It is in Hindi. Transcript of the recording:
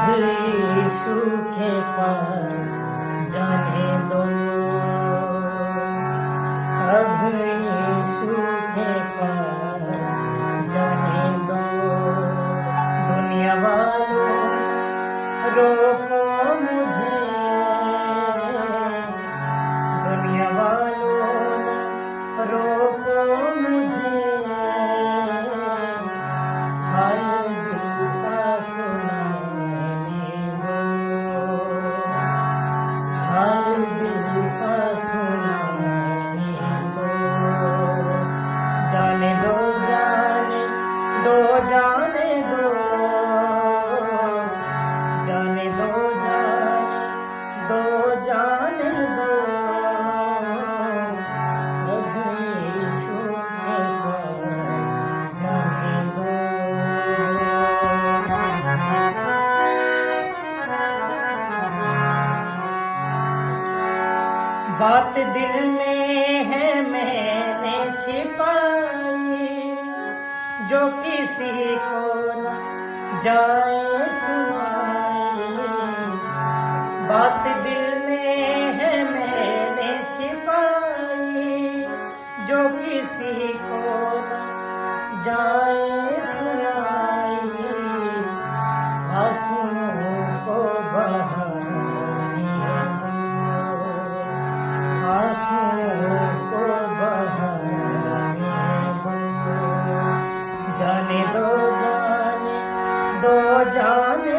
अभी सूखे पर जाने दो, अभी सूखे पर जाने दो। दुनिया वालों रोको मुझे, दुनिया वालों रोको मुझे, हाल दिल का सुनाने दो, हाल दिल का सुनाने दो। जाने दो, जाने दो, जाने दो, जाने दो, जाने दो, जाने दो। अभी सूखे पर जाने दो। बात दिल में है मैंने छिपाई, जो किसी को न जाए सुनाई। बात दिल में है मैंने छिपाई, जो किसी को न जाए सुनाई। आंसुओं को बहाने दो, आंसुओं को बहाने दो। जाने दो, जाने दो, जाने